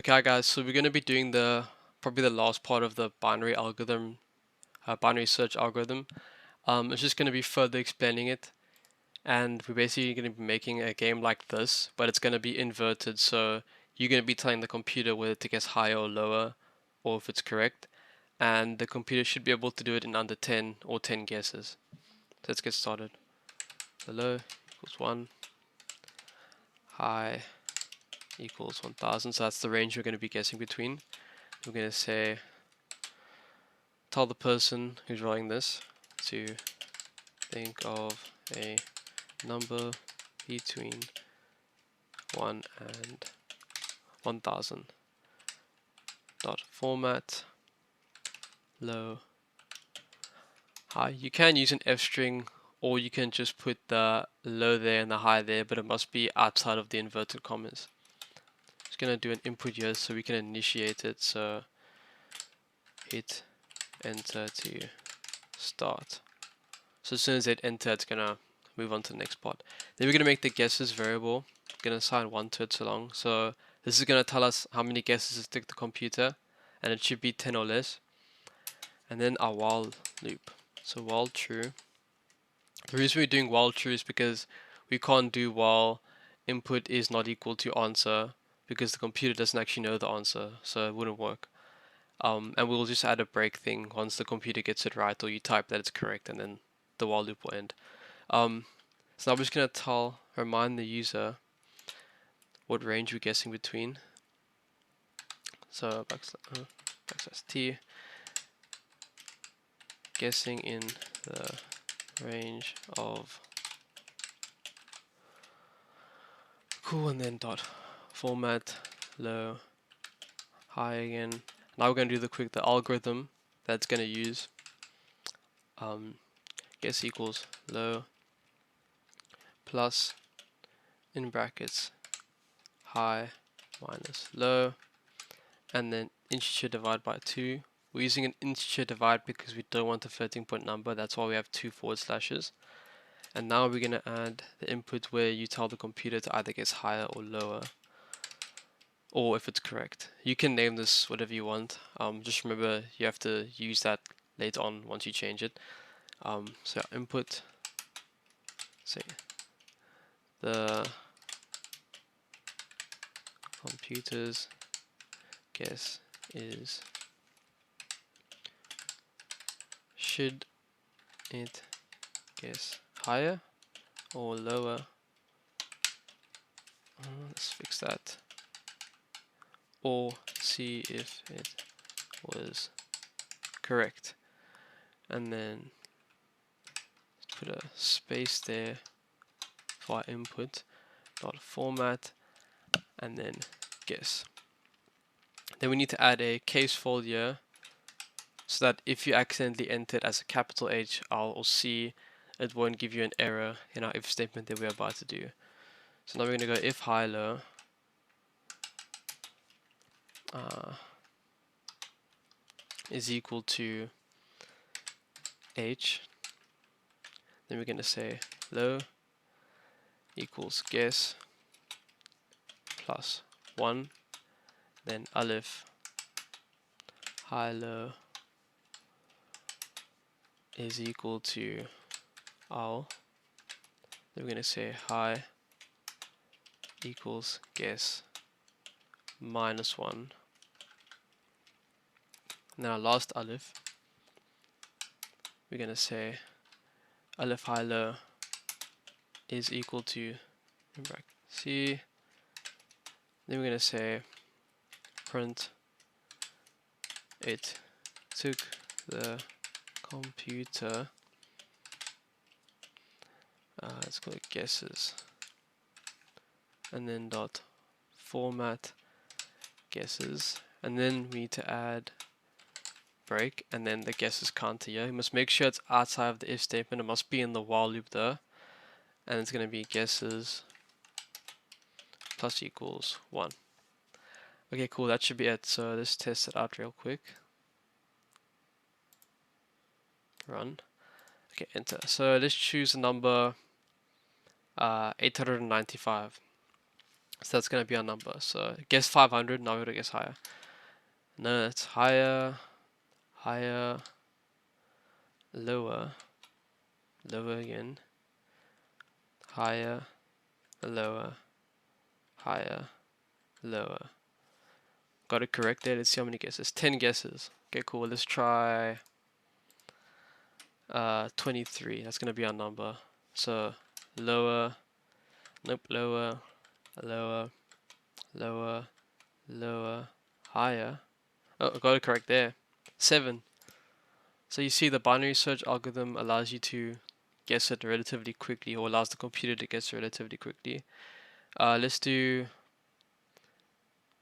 Okay guys, so we're going to be doing probably the last part of the binary algorithm, binary search algorithm. It's just going to be further explaining it, and we're basically going to be making a game like this, but it's going to be inverted, so you're going to be telling the computer whether to guess higher or lower, or if it's correct, and the computer should be able to do it in under 10 or 10 guesses. So let's get started. So low equals 1, high equals 1000, so that's the range we're going to be guessing between. We're going to say tell the person who's writing this to think of a number between 1 and 1000. Dot format low high. You can use an F string, or you can just put the low there and the high there, but it must be outside of the inverted commas. Just gonna do an input here so we can initiate it. So hit enter to start. So as soon as it enter, it's gonna move on to the next part. Then we're gonna make the guesses variable. Gonna assign 1 to it so long. So this is gonna tell us how many guesses to take the computer, and it should be 10 or less. And then our while loop. So while true. The reason we're doing while true is because we can't do while input is not equal to answer, because the computer doesn't actually know the answer, so it wouldn't work. And we'll just add a break thing once the computer gets it right, or you type that it's correct, and then the while loop will end. So now we're just going to remind the user what range we're guessing between. So backslash t, guessing in the range of cool, and then dot format low high again. Now we're going to do the algorithm that's going to use guess equals low plus in brackets high minus low, and then integer divide by 2. We're using an integer divide because we don't want a floating point number, that's why we have 2 forward slashes. And now we're going to add the input where you tell the computer to either guess higher or lower, or if it's correct. You can name this whatever you want, just remember you have to use that later on once you change it. So input, say the computer's guess is, should it guess higher or lower? Let's fix that. Or see if it was correct. And then put a space there for our input, dot format, and then guess. Then we need to add a case fold here, so that if you accidentally enter it as a capital H, R, or C, it won't give you an error in our if statement that we're about to do. So now we're going to go if HiLo is equal to H. Then we're going to say low equals guess plus 1. Then aleph HiLo is equal to al. Then we're going to say high equals guess minus 1. And then our last aleph, we're going to say aleph HiLo is equal to in bracket C. Then we're going to say print it took the computer, let's call it guesses, and then dot format guesses, and then we need to add break and then the guesses counter here. You must make sure it's outside of the if statement, it must be in the while loop there, and it's going to be guesses plus equals 1. Okay, cool, that should be it. So let's test it out real quick. Run. Okay, enter. So let's choose the number 895. So that's going to be our number. So guess 500, now we're going to guess higher. No, it's higher, higher, lower, lower again, higher, lower, higher, lower. Got it correct there. Let's see how many guesses. 10 guesses. Okay, cool. Let's try 23. That's going to be our number. So lower, nope, lower, lower, lower, lower, higher. Oh, I got it correct there. 7. So you see the binary search algorithm allows you to guess it relatively quickly, or allows the computer to guess relatively quickly. Let's do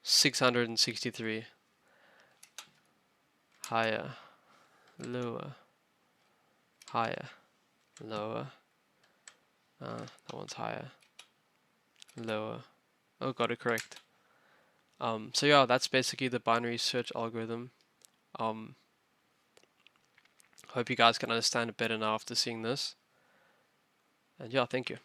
663. Higher, lower, higher, lower. That one's higher, lower. Oh, got it correct. So yeah, that's basically the binary search algorithm. Hope you guys can understand it better now after seeing this. And yeah, thank you.